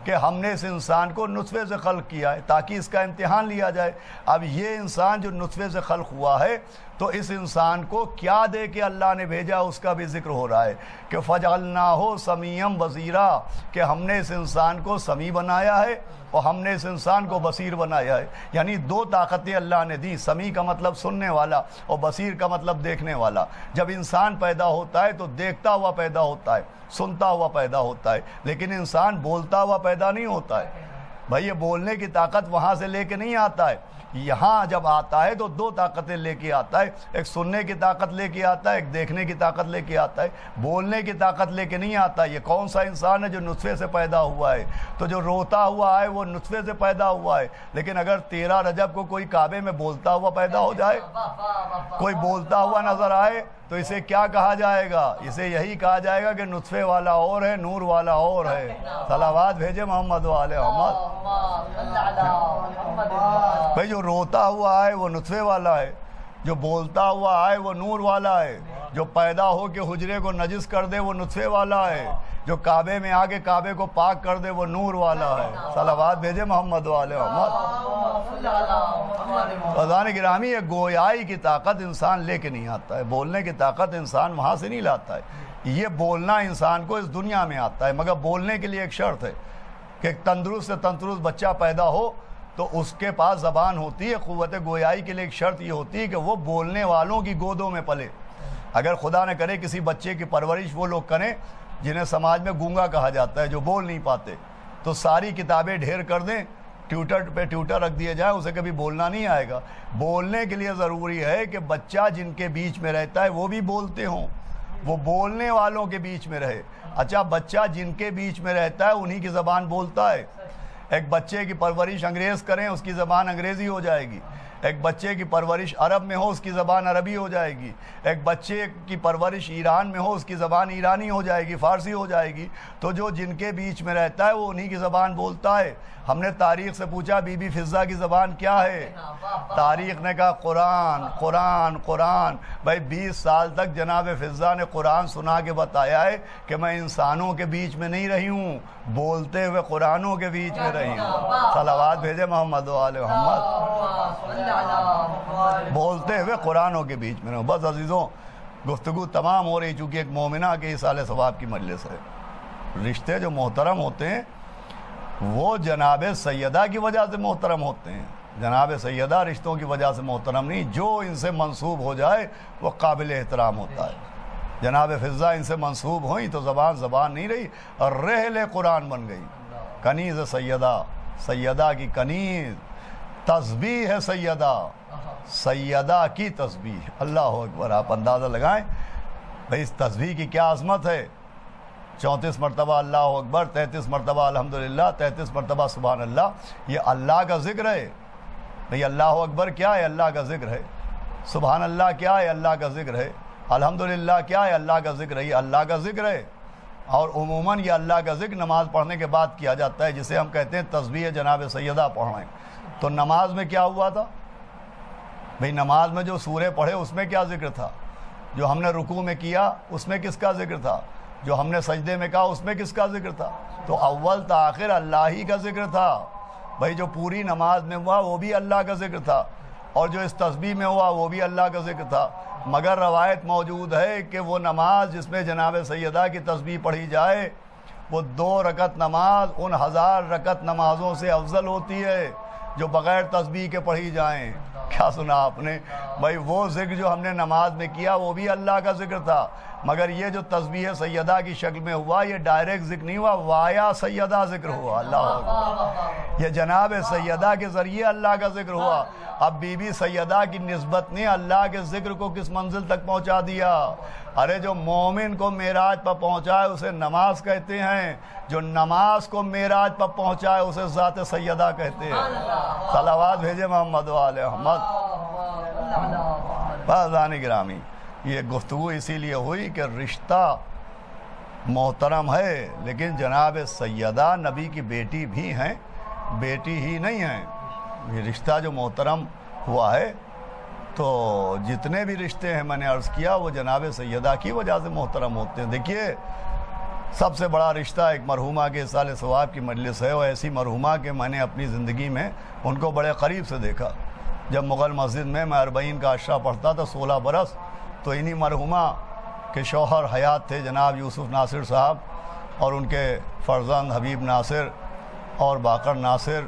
کہ ہم نے اس انسان کو نطفے سے خلق کیا ہے تاکہ اس کا امتحان لیا جائے۔ اب یہ انسان جو نطفے سے خلق ہوا ہے تو اس انسان کو کیا دے کے اللہ نے بھیجا، اس کا بھی ذکر ہو رہا ہے کہ فَجَعَلْنَاهُ سَمِيعًا بَصِيرًا، کہ ہم نے اس انسان کو سمیع بنایا ہے اور ہم نے اس انسان کو بصیر بنایا ہے۔ یعنی دو طاقتیں اللہ نے دی، سمیع کا مطلب سننے والا اور بصیر کا مطلب دیکھنے والا۔ جب انسان پیدا ہوتا ہے تو دیکھتا ہوا پیدا ہوتا ہے، سنتا ہوا پیدا ہوتا ہے، لیکن انسان بولتا ہوا پیدا نہیں ہوتا ہے۔ بھائی یہ بولنے کی طاقت وہاں سے لے کے نہیں آتا ہے، یہاں جب آتا ہے تو دو طاقتیں لے کے آتا ہے، ایک سننے کی طاقت لے کے آتا ہے، ایک دیکھنے کی طاقت لے کے آتا ہے، بولنے کی طاقت لے کے نہیں آتا۔ یہ کون سا انسان ہے جو نطفے سے پیدا ہوا ہے؟ تو جو روتا ہوا ہے وہ نطفے سے پیدا ہوا ہے، لیکن اگر 13 رجب کو کوئی کعبے میں بولتا ہوا پیدا ہو جائے، کوئی بولتا ہوا نظر آئے تو اسے کیا کہا جائے گا؟ اسے یہی کہا جائے گا کہ نطفے والا اور ہے، نور والا اور ہے۔ صلوات بھیجے محمد و آل محمد۔ بھئی جو روتا ہوا ہے وہ نطفے والا ہے، جو بولتا ہوا ہے وہ نور والا ہے، جو پیدا ہو کے حجرے کو نجس کر دے وہ نطفے والا ہے، جو کعبے میں آ کے کعبے کو پاک کر دے وہ نور والا ہے۔ صلوات بھیجے محمد و آل محمد۔ عزیزان گرامی، یہ گویائی کی طاقت انسان لے کے نہیں آتا ہے، بولنے کی طاقت انسان وہاں سے نہیں لاتا ہے۔ یہ بولنا انسان کو اس دنیا میں آتا ہے، مگر بولنے کے لیے ایک شرط ہے کہ ایک تندرست سے تندرست بچہ پیدا ہو تو اس کے پاس زبان ہوتی ہے۔ قوت گویائی کے لیے ایک شرط یہ ہوتی ہے کہ وہ بولنے والوں کی گودوں میں پلے۔ اگر خدا نہ کرے کسی بچے کی پرورش وہ لوگ کریں جنہیں سماج میں گونگا کہا جاتا ہے، جو بول نہیں پاتے، تو ساری کتابیں ڈھیر کر دیں، ٹیوٹر پہ ٹیوٹر رکھ دیے جائیں، اسے کبھی بولنا نہیں آئے گا۔ بولنے کے لیے ضروری ہے کہ بچہ جن کے بیچ میں رہتا ہے وہ بھی بولتے ہوں، وہ بولنے والوں کے بیچ میں رہے۔ اچھا، بچہ جن کے بیچ میں رہتا ہے انہی کی زبان بولتا ہے۔ ایک بچے کی پرورش انگریز کریں، اس کی زبان انگریزی ہو جائے گی۔ ایک بچے کی پرورش عرب میں ہو، اس کی زبان عربی ہو جائے گی۔ ایک بچے کی پرورش ایران میں ہو، اس کی زبان ایرانی ہو جائے گی، فارسی ہو جائے گی۔ تو جو جن کے بیچ میں رہتا ہے وہ انہی کی زبان بولتا ہے۔ ہم نے تاریخ سے پوچھا بی بی فضہ کی زبان کیا ہے؟ تاریخ نے کہا قرآن قرآن قرآن۔ بھائی 20 سال تک جناب فضہ نے قرآن سنا کے بتایا ہے کہ میں انسانوں کے بیچ میں نہیں رہی ہوں، بولتے ہوئے قرآنوں کے بیچ میں رہی ہوں۔ صلوات بھیجے محمد و آل محمد۔ بولتے ہوئے قرآنوں کے بیچ میں رہوں۔ بس عزیزوں، گفتگو تمام ہو رہی، چونکہ ایک مومنہ کے اصال ثواب کی مجلس ہے۔ رشتے جو محترم ہوتے ہیں وہ جناب سیدہ کی وجہ سے محترم ہوتے ہیں، جناب سیدہ رشتوں کی وجہ سے محترم نہیں، جو ان سے منسوب ہو جائے وہ قابل احترام ہوتا ہے۔ جناب فضہ ان سے منسوب ہوئیں تو زبان نہیں رہی، اور رحل قرآن بن گئی۔ کنیز سیدہ، سیدہ کی کنیز، تسبیح ہے سیدہ، سیدہ کی تسبیح۔ اللہ اکبر، آپ اندازہ لگائیں بھئی اس تسبیح کی کیا عظمت ہے۔ 34 مرتبہ اللہ اکبر، 33 مرتبہ الحمدللہ، 33 مرتبہ سبحان اللہ، یہ اللہ کا ذکر ہے۔ نہیں، اللہ اکبر کیا ہے؟ اللہ کا ذکر ہے۔ سبحان اللہ کیا ہے؟ اللہ کا ذکر ہے۔ الحمدللہ کیا ہے؟ اللہ کا ذکر ہے۔ یہ اللہ کا ذکر ہے، اور عموماً یہ اللہ کا ذکر نماز پڑھنے کے بعد کیا جاتا ہے، جسے ہم کہتے ہیں تسبیح جناب سیدہ پڑھیں۔ تو نماز میں کیا ہوا تھا؟ بھئی نماز میں جو سورے پڑھے اس میں کیا ذکر تھا؟ جو ہم نے رکوع میں کیا اس میں کس کا ذکر تھا؟ جو ہم نے سجدے میں کہا اس میں کس کا ذکر تھا؟ تو اول تا آخر اللہ ہی کا ذکر تھا۔ بھئی جو پوری نماز میں ہوا وہ بھی اللہ کا ذکر تھا، اور جو اس تسبیح میں ہوا وہ بھی اللہ کا ذکر تھا۔ مگر روایت موجود ہے کہ وہ نماز جس میں جناب سیدہ کی تسبیح پڑھی جائے وہ 2 رکعت نماز ان 1000 رکعت نمازوں سے افضل ہوتی ہے جو بغیر تسبیح کے پڑھی جائیں۔ کیا سنا آپ نے؟ بھائی وہ ذکر جو ہم نے نماز میں کیا وہ بھی اللہ کا ذکر تھا، مگر یہ جو تسبیح سیدہ کی شکل میں ہوا یہ ڈائریکٹ ذکر نہیں ہوا، وایا سیدہ ذکر ہوا۔ اللہ اکبر، یہ جناب سیدہ کے ذریعے اللہ کا ذکر ہوا۔ اب بی بی سیدہ کی نسبت نے اللہ کے ذکر کو کس منزل تک پہنچا دیا؟ ارے جو مومن کو معراج پر پہنچائے اسے نماز کہتے ہیں، جو نماز کو معراج پر پہنچائے اسے ذات سیدہ کہتے ہیں۔ صلوات بھیجے محمد و آل محمد۔ بازان گرامی، یہ گفتگو اسی لیے ہوئی کہ رشتہ محترم ہے، لیکن جناب سیدہ نبی کی بیٹی بھی ہیں، بیٹی ہی نہیں ہیں۔ یہ رشتہ جو محترم ہوا ہے تو جتنے بھی رشتے ہیں میں نے عرض کیا وہ جناب سیدہ کی وجہ سے محترم ہوتے ہیں۔ دیکھیے سب سے بڑا رشتہ ایک مرحومہ کے اصالِ ثواب کی مجلس ہے، اور ایسی مرحومہ کہ میں نے اپنی زندگی میں ان کو بڑے قریب سے دیکھا۔ جب مغل مسجد میں 40 کا عشرہ پڑھتا تھا 16 برس، تو انہی مرحومہ کے شوہر حیات تھے جناب یوسف ناصر صاحب، اور ان کے فرزند حبیب ناصر اور باقر ناصر،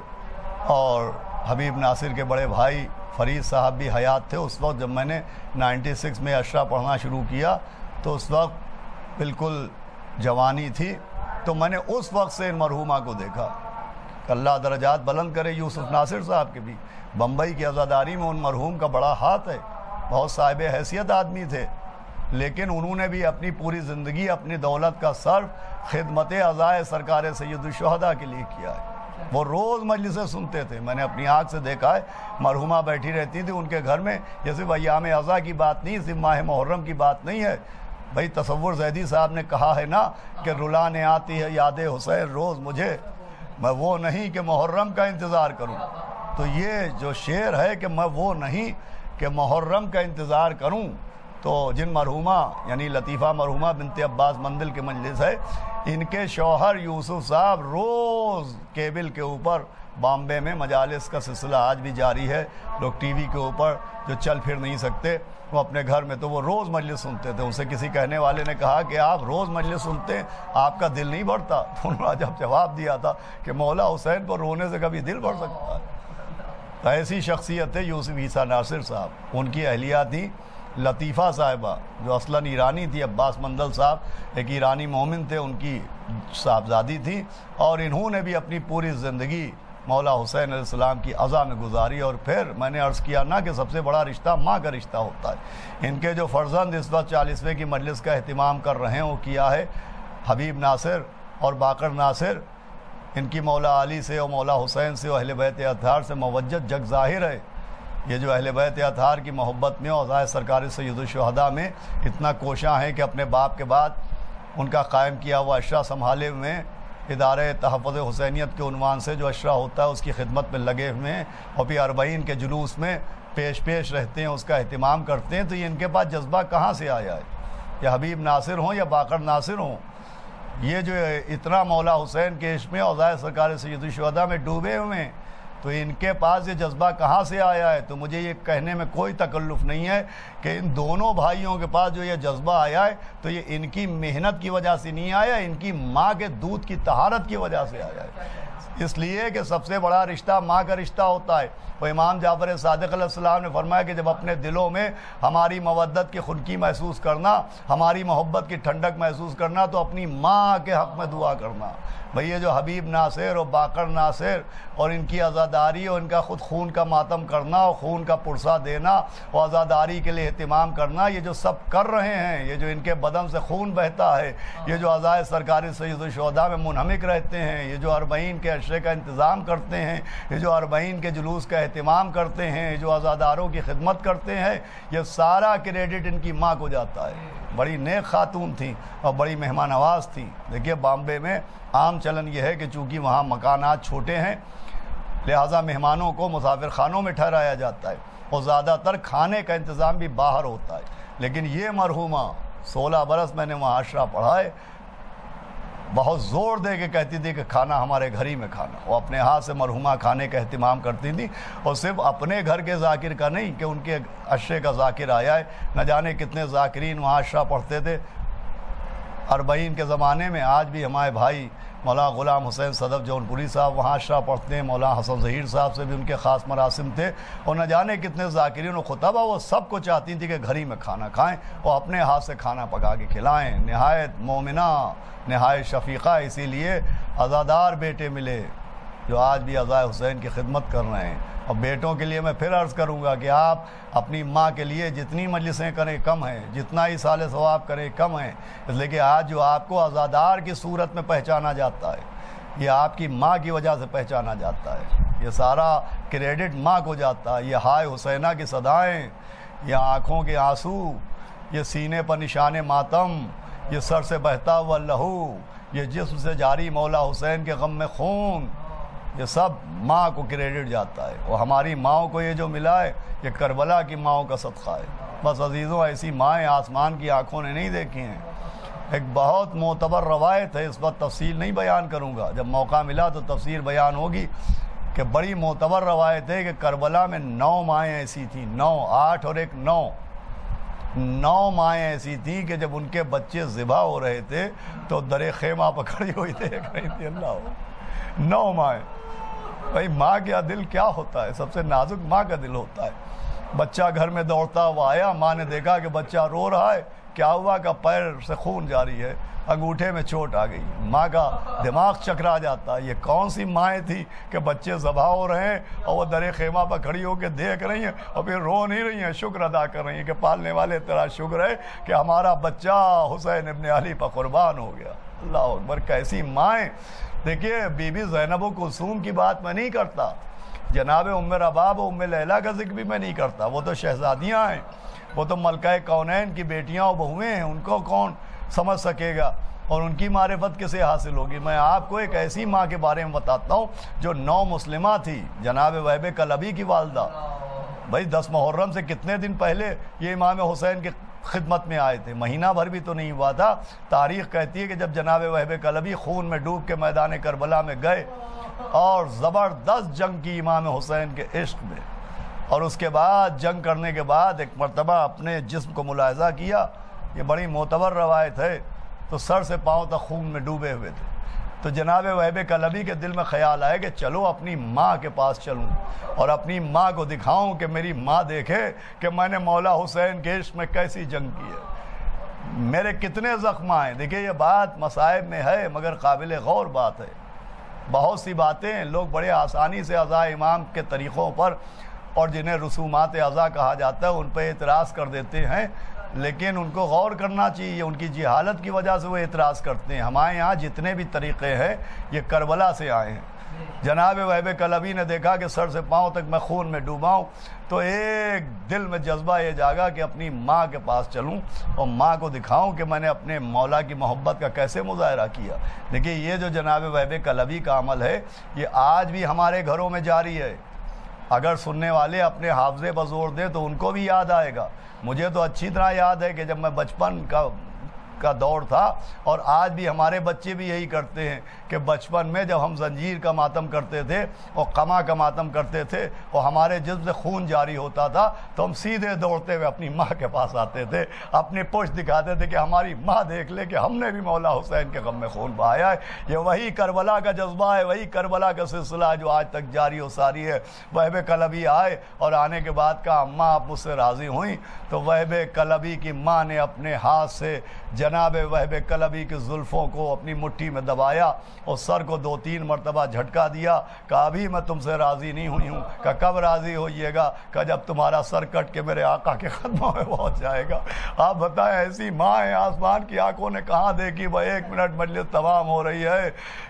اور حبیب ناصر کے بڑے بھائی فرید صاحب بھی حیات تھے۔ اس وقت جب میں نے 96 میں عشرہ پڑھنا شروع کیا تو اس وقت بالکل جوانی تھی، تو میں نے اس وقت سے ان مرحومہ کو دیکھا۔ اللہ درجات بلند کرے یوسف ناصر صاحب کے بھی۔ بمبئی کی عزاداری میں ان مرحوم کا بڑا ہاتھ ہے، بہت صاحب حیثیت آدمی تھے، لیکن انہوں نے بھی اپنی پوری زندگی اپنی دولت کا صرف خدمت عزائے سرکار سید الشہداء کے لیے کیا ہے۔ وہ روز مجلسیں سنتے تھے، میں نے اپنی آنکھ سے دیکھا ہے۔ مرحومہ بیٹھی رہتی تھی ان کے گھر میں، یہ صرف ایام عزا کی بات نہیں، صرف ماہ محرم کی بات نہیں ہے۔ بھائی تصور زیدی صاحب نے کہا ہے نا کہ رلانے آتی ہے یاد حسین روز مجھے، میں وہ نہیں کہ محرم کا انتظار کروں۔ تو یہ جو شعر ہے کہ میں وہ نہیں کہ محرم کا انتظار کروں، تو جن مرحومہ یعنی لطیفہ مرحومہ بنت عباس مندل کے مجلس ہے، ان کے شوہر یوسف صاحب روز کیبل کے اوپر بامبے میں مجالس کا سلسلہ آج بھی جاری ہے، لوگ ٹی وی کے اوپر جو چل پھر نہیں سکتے وہ اپنے گھر میں تو وہ روز مجلس سنتے تھے۔ ان سے کسی کہنے والے نے کہا کہ آپ روز مجلس سنتے ہیں، آپ کا دل نہیں بڑھتا؟ تو انہوں نے جب جواب دیا تھا کہ مولا حسین پر رونے سے کبھی دل بڑھ سکتا ہے؟ تو ایسی شخصیت ہے یوسف عیسیٰ ناصر صاحب۔ ان کی اہلیہ تھی لطیفہ صاحبہ جو اصلاً ایرانی تھی، عباس مندل صاحب ایک ایرانی مومن تھے، ان کی صاحبزادی تھی، اور انہوں نے بھی اپنی پوری زندگی مولا حسین علیہ السلام کی عزا میں گزاری۔ اور پھر میں نے عرض کیا نا کہ سب سے بڑا رشتہ ماں کا رشتہ ہوتا ہے۔ ان کے جو فرزند اس وقت 40ویں کی مجلس کا اہتمام کر رہے ہیں وہ کیا ہے حبیب ناصر اور باقر ناصر، ان کی مولا علی سے اور مولا حسین سے اور اہل بیت اطہار سے موجت جگ ظاہر ہے۔ یہ جو اہل بیت اطہار کی محبت میں اور عزائے سرکار سید الشہداء میں اتنا کوشاں ہیں کہ اپنے باپ کے بعد ان کا قائم کیا ہوا عشرہ سنبھالے ہوئے، ادارہ تحفظ حسینیت کے عنوان سے جو عشرہ ہوتا ہے اس کی خدمت میں لگے ہوئے ہیں، اور پھر 40 کے جلوس میں پیش رہتے ہیں، اس کا اہتمام کرتے ہیں۔ تو یہ ان کے پاس جذبہ کہاں سے آیا ہے؟ یا حبیب ناصر ہوں یا باقر ناصر ہوں، یہ جو اتنا مولا حسین کے عشق میں اور عزائے سرکار سید الشہداء میں ڈوبے ہوئے ہیں، تو ان کے پاس یہ جذبہ کہاں سے آیا ہے؟ تو مجھے یہ کہنے میں کوئی تکلف نہیں ہے کہ ان دونوں بھائیوں کے پاس جو یہ جذبہ آیا ہے تو یہ ان کی محنت کی وجہ سے نہیں آیا، ان کی ماں کے دودھ کی طہارت کی وجہ سے آیا ہے۔ اس لیے کہ سب سے بڑا رشتہ ماں کا رشتہ ہوتا ہے۔ وہ امام جعفر صادق علیہ السلام نے فرمایا کہ جب اپنے دلوں میں ہماری مودت کی خنکی محسوس کرنا، ہماری محبت کی ٹھنڈک محسوس کرنا، تو اپنی ماں کے حق میں دعا کرنا۔ بھئی یہ جو حبیب ناصر اور باقر ناصر اور ان کی عزاداری اور ان کا خود خون کا ماتم کرنا اور خون کا پرسہ دینا اور عزاداری کے لیے اہتمام کرنا، یہ جو سب کر رہے ہیں، یہ جو ان کے بدن سے خون بہتا ہے، یہ جو عزائے سرکار سید الشہداء میں منہمک رہتے ہیں، یہ جو 40 کے عشرے کا انتظام کرتے ہیں، یہ جو 40 کے جلوس کا اہتمام کرتے ہیں، جو عزاداروں کی خدمت کرتے ہیں، یہ سارا کریڈٹ ان کی ماں کو جاتا ہے۔ بڑی نیک خاتون تھیں اور بڑی مہمان نواز تھیں۔ دیکھیے بامبے میں عام چلن یہ ہے کہ چونکہ وہاں مکانات چھوٹے ہیں لہٰذا مہمانوں کو مسافر خانوں میں ٹھہرایا جاتا ہے اور زیادہ تر کھانے کا انتظام بھی باہر ہوتا ہے، لیکن یہ مرحومہ 16 برس میں نے وہاں عشرہ پڑھا ہے، بہت زور دے کے کہتی تھی کہ کھانا ہمارے گھر ہی میں کھانا۔ وہ اپنے ہاتھ سے مرحومہ کھانے کا اہتمام کرتی تھی، اور صرف اپنے گھر کے ذاکر کا نہیں کہ ان کے عشرے کا ذاکر آیا ہے، نہ جانے کتنے ذاکرین وہاں عشرہ پڑھتے تھے۔ 40 کے زمانے میں آج بھی ہمارے بھائی مولانا غلام حسین صدف جون پوری صاحب وہاں اشرا پڑھتے ہیں، مولانا حسن ظہیر صاحب سے بھی ان کے خاص مراسم تھے، اور نہ جانے کتنے ذاکرین و خطبہ وہ سب کو چاہتی تھی کہ گھر ہی میں کھانا کھائیں اور اپنے ہاتھ سے کھانا پکا کے کھلائیں۔ نہایت مومنہ، نہایت شفیقہ، اسی لیے عزادار بیٹے ملے جو آج بھی عزائے حسین کی خدمت کر رہے ہیں۔ اور بیٹوں کے لیے میں پھر عرض کروں گا کہ آپ اپنی ماں کے لیے جتنی مجلسیں کریں کم ہیں، جتنا ہی سال ثواب کریں کم ہیں، اس لیے کہ آج جو آپ کو عزادار کی صورت میں پہچانا جاتا ہے یہ آپ کی ماں کی وجہ سے پہچانا جاتا ہے، یہ سارا کریڈٹ ماں کو جاتا ہے۔ یہ ہائے حسینہ کی صدائیں، یہ آنکھوں کے آنسو، یہ سینے پر نشان ماتم، یہ سر سے بہتا ہوا لہو، یہ جسم سے جاری مولا حسین کے غم میں خون، یہ سب ماں کو کریڈٹ جاتا ہے۔ اور ہماری ماؤں کو یہ جو ملا ہے یہ کربلا کی ماؤں کا صدقہ ہے۔ بس عزیزوں، ایسی مائیں آسمان کی آنکھوں نے نہیں دیکھی ہیں۔ ایک بہت معتبر روایت ہے، اس وقت تفصیل نہیں بیان کروں گا، جب موقع ملا تو تفصیل بیان ہوگی، کہ بڑی معتبر روایت ہے کہ کربلا میں 9 مائیں ایسی تھیں، 9، 8 اور 1 9 مائیں ایسی تھیں کہ جب ان کے بچے ذبح ہو رہے تھے تو درِ خیمہ پکڑی ہوئی دیکھ رہی تھی۔ اللہ، 9 مائیں۔ بھائی ماں کا دل کیا ہوتا ہے؟ سب سے نازک ماں کا دل ہوتا ہے۔ بچہ گھر میں دوڑتا ہوا آیا، ماں نے دیکھا کہ بچہ رو رہا ہے، کیا ہوا کہ پیر سے خون جاری ہے، انگوٹھے میں چوٹ آ گئی، ماں کا دماغ چکرا جاتا ہے۔ یہ کون سی مائیں تھی کہ بچے ذبح ہو رہے ہیں اور وہ درِ خیمہ پر کھڑی ہو کے دیکھ رہی ہیں اور پھر رو نہیں رہی ہیں، شکر ادا کر رہی ہیں کہ پالنے والے تیرا شکر ہے کہ ہمارا بچہ حسین ابن علی پر قربان ہو گیا۔ اللہ اکبر، کیسی مائیں! دیکھیے بی بی زینب و کلثوم کی بات میں نہیں کرتا، جناب ام رباب و ام لیلہ کا ذکر بھی میں نہیں کرتا، وہ تو شہزادیاں ہیں، وہ تو ملکہ کونین کی بیٹیاں و بہویں ہیں، ان کو کون سمجھ سکے گا اور ان کی معرفت کسے حاصل ہوگی؟ میں آپ کو ایک ایسی ماں کے بارے میں بتاتا ہوں جو 9 مسلمہ تھی، جناب وہب کلبی کی والدہ۔ بھائی 10 محرم سے کتنے دن پہلے یہ امام حسین کے خدمت میں آئے تھے، مہینہ بھر بھی تو نہیں ہوا تھا۔ تاریخ کہتی ہے کہ جب جناب وہب کلبی خون میں ڈوب کے میدان کربلا میں گئے اور زبردست جنگ کی امام حسین کے عشق میں، اور اس کے بعد جنگ کرنے کے بعد ایک مرتبہ اپنے جسم کو ملاحظہ کیا، یہ بڑی معتبر روایت ہے، تو سر سے پاؤں تک خون میں ڈوبے ہوئے تھے۔ تو جناب وہب کلبی کے دل میں خیال آئے کہ چلو اپنی ماں کے پاس چلوں اور اپنی ماں کو دکھاؤں کہ میری ماں دیکھے کہ میں نے مولا حسین کے عشق میں کیسی جنگ کی ہے، میرے کتنے زخم آئے۔ دیکھیے یہ بات مصائب میں ہے مگر قابل غور بات ہے۔ بہت سی باتیں لوگ بڑے آسانی سے عزا امام کے طریقوں پر اور جنہیں رسومات عزا کہا جاتا ہے ان پہ اعتراض کر دیتے ہیں، لیکن ان کو غور کرنا چاہیے، ان کی جہالت کی وجہ سے وہ اعتراض کرتے ہیں۔ ہمارے یہاں جتنے بھی طریقے ہیں یہ کربلا سے آئے ہیں۔ جناب وہب کلبی نے دیکھا کہ سر سے پاؤں تک میں خون میں ڈوبا ہوں، تو ایک دل میں جذبہ یہ جاگا کہ اپنی ماں کے پاس چلوں اور ماں کو دکھاؤں کہ میں نے اپنے مولا کی محبت کا کیسے مظاہرہ کیا۔ دیکھیے یہ جو جناب وہب کلبی کا عمل ہے یہ آج بھی ہمارے گھروں میں جاری ہے۔ اگر سننے والے اپنے حافظے پر زور دیں تو ان کو بھی یاد آئے گا۔ مجھے تو اچھی طرح یاد ہے کہ جب میں بچپن کا دور تھا، اور آج بھی ہمارے بچے بھی یہی کرتے ہیں کہ بچپن میں جب ہم زنجیر کا ماتم کرتے تھے اور قمع کا ماتم کرتے تھے اور ہمارے جسم سے خون جاری ہوتا تھا تو ہم سیدھے دوڑتے ہوئے اپنی ماں کے پاس آتے تھے، اپنی پشت دکھاتے تھے کہ ہماری ماں دیکھ لے کہ ہم نے بھی مولا حسین کے غم میں خون بہایا ہے۔ یہ وہی کربلا کا جذبہ ہے، وہی کربلا کا سلسلہ ہے جو آج تک جاری و ساری ہے۔ وہب کلبی آئے اور آنے کے بعد کہا اماں آپ مجھ سے راضی ہوئیں، تو وہب کلبی کی ماں نے اپنے ہاتھ سے جناب وہب کلبی کی زلفوں کو اپنی مٹھی میں دبایا اور سر کو 2-3 مرتبہ جھٹکا دیا، کہا ابھی میں تم سے راضی نہیں ہوئی ہوں۔ کہا کب راضی ہوئیے گا؟ کہا جب تمہارا سر کٹ کے میرے آقا کے قدموں میں پہنچ جائے گا۔ آپ بتائیں ایسی ماں ہے آسمان کی آنکھوں نے کہاں دیکھی؟ وہ 1 منٹ مجلس تمام ہو رہی ہے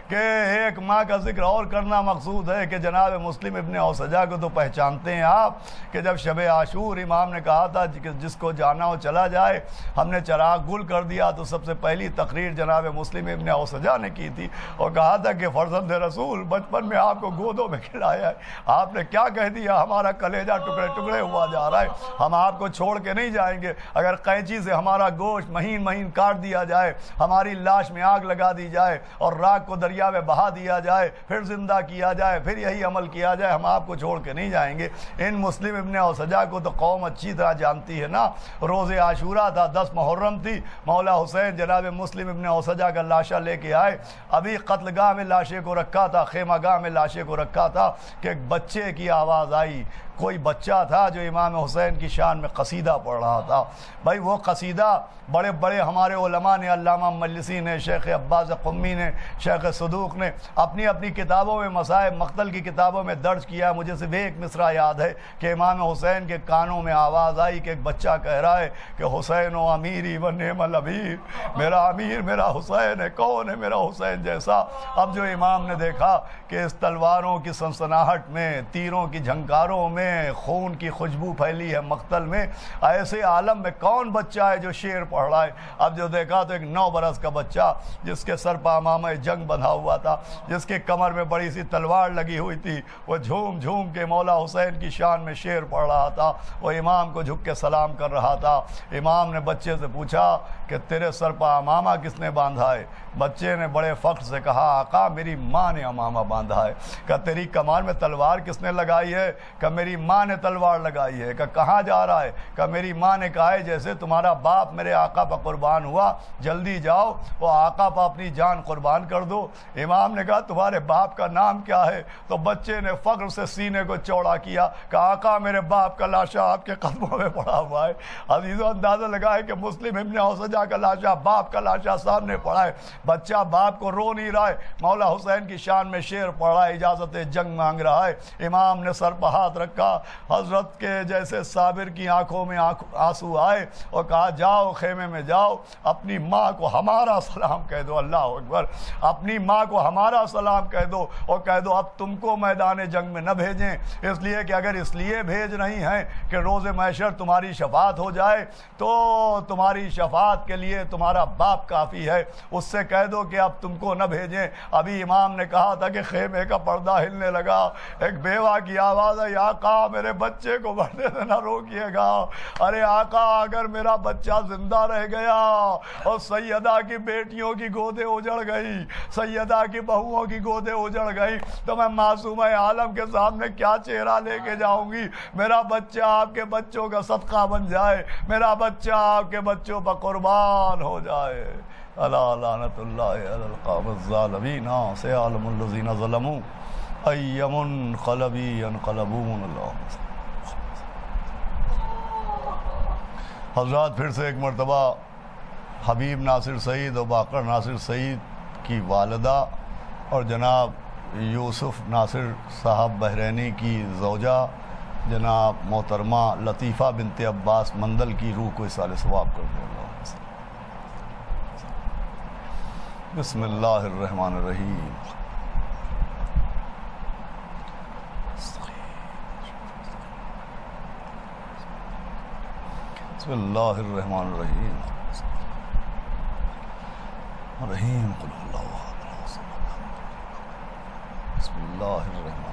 کہ ایک ماں کا ذکر اور کرنا مقصود ہے کہ جناب مسلم ابن اوسجہ کو تو پہچانتے ہیں آپ کہ جب شب عاشور امام نے کہا تھا کہ جس کو جانا ہو چلا جائے، ہم نے چراغ گل کر دیا، تو سب سے پہلی تقریر جناب مسلم ابن اوسجہ نے کی تھی اور کہا تھا کہ فرزند رسول بچپن میں آپ کو گودوں میں کھلایا ہے، آپ نے کیا کہہ دیا؟ ہمارا کلیجہ ٹکڑے ٹکڑے ہوا جا رہا ہے، ہم آپ کو چھوڑ کے نہیں جائیں گے۔ اگر قینچی سے ہمارا گوشت مہین مہین کاٹ دیا جائے، ہماری لاش میں آگ لگا دی جائے اور راکھ کو دریا دریا میں بہا دیا جائے، پھر زندہ کیا جائے، پھر یہی عمل کیا جائے، ہم آپ کو چھوڑ کے نہیں جائیں گے۔ ان مسلم ابن اوسجا کو تو قوم اچھی طرح جانتی ہے نا۔ روز عاشورہ تھا، 10 محرم تھی، مولا حسین جناب مسلم ابن اوسجا کا لاشا لے کے آئے۔ ابھی قتل گاہ میں لاشے کو رکھا تھا، خیمہ گاہ میں لاشے کو رکھا تھا کہ ایک بچے کی آواز آئی۔ کوئی بچہ تھا جو امام حسین کی شان میں قصیدہ پڑھ رہا تھا۔ بھائی وہ قصیدہ بڑے بڑے ہمارے علماء نے، علامہ مجلسی نے، شیخ عباس قمی نے، شیخ صدوق نے اپنی اپنی کتابوں میں، مصائب مقتل کی کتابوں میں درج کیا۔ مجھے صرف ایک مصرع یاد ہے کہ امام حسین کے کانوں میں آواز آئی کہ ایک بچہ کہہ رہا ہے کہ حسین و امیری و نعم الامیر، میرا امیر میرا حسین ہے، کون ہے میرا حسین جیسا۔ اب جو امام نے دیکھا کہ اس تلواروں کی سنسناہٹ میں، تیروں کی جھنکاروں میں، خون کی خوشبو پھیلی ہے مقتل میں، ایسے عالم میں کون بچہ ہے جو شعر پڑھ رہا ہے۔ اب جو دیکھا تو ایک 9 برس کا بچہ جس کے سر پہ امامہ جنگ بندھا ہوا تھا، جس کے کمر میں بڑی سی تلوار لگی ہوئی تھی، وہ جھوم جھوم کے مولا حسین کی شان میں شعر پڑھ رہا تھا۔ وہ امام کو جھک کے سلام کر رہا تھا۔ امام نے بچے سے پوچھا کہ تیرے سر پہ امامہ کس نے باندھا ہے؟ بچے نے بڑے فخر سے کہا آقا میری ماں نے امامہ باندھا ہے۔ کہ تیری کمر میں تلوار کس نے لگائی ہے؟ کہ میری ماں نے تلوار لگائی ہے۔ کہ کہاں جا رہا ہے؟ کہ میری ماں نے کہا ہے جیسے تمہارا باپ میرے آقا پر قربان ہوا، جلدی جاؤ وہ آقا پر اپنی جان قربان کر دو۔ امام نے کہا تمہارے باپ کا نام کیا ہے؟ تو بچے نے فخر سے سینے کو چوڑا کیا کہ آقا میرے باپ کا لاشا آپ کے قدموں میں پڑا ہوا ہے۔ عزیزو اندازہ لگا ہے کہ مسلم ابن اوسجا کا لاشا، باپ کا لاشا سامنے پڑا ہے۔ بچہ باپ کو رو نہیں رہا ہے، مولا حسین کی شان میں شعر پڑھ رہا ہے، اجازت جنگ مانگ رہا ہے۔ امام نے سر پر ہاتھ رکھا، حضرت کے جیسے صابر کی آنکھوں میں آنسو آئے اور کہا جاؤ خیمے میں جاؤ، اپنی ماں کو ہمارا سلام کہہ دو۔ اللہ اکبر، اپنی ماں کو ہمارا سلام کہہ دو اور کہہ دو اب تم کو میدان جنگ میں نہ بھیجیں، اس لیے کہ اگر اس لیے بھیج رہی ہیں کہ روز محشر تمہاری شفاعت ہو جائے تو تمہاری شفاعت کے لیے تمہارا باپ کافی ہے، اس سے کہہ دو کہ اب تم کو نہ بھیجیں۔ ابھی امام نے کہا تھا کہ خیمے کا پردہ ہلنے لگا، ایک بیوہ کی آواز ہے آقا میرے بچے کو مرنے سے نہ روکیے گا۔ ارے آقا اگر میرا بچہ زندہ رہ گیا اور سیدہ کی بیٹیوں کی گودیں اجڑ گئی، سیدہ کی بہوؤں کی گودیں اجڑ گئی تو میں معصومہ عالم کے سامنے کیا چہرہ لے کے جاؤں گی؟ میرا بچہ آپ کے بچوں کا صدقہ بن جائے، میرا بچہ آپ کے بچوں پر قربان ہو جائے۔ الا لعنت اللہ علی القوم الظالمین سیعلم الذین ظلموا ای منقلب ینقلبون۔ اللہ حضرات پھر سے ایک مرتبہ حبیب ناصر سعید اور باقر ناصر سعید کی والدہ اور جناب یوسف ناصر صاحب بحرینی کی زوجہ جناب محترمہ لطیفہ بنت عباس مندل کی روح کو اصال ثواب کر دیں۔ اللہ بسم اللہ الرحمن الرحیم۔ بسم اللہ الرحمن الرحیم۔ رحیم قل اللہ احد۔ بسم اللہ الرحمن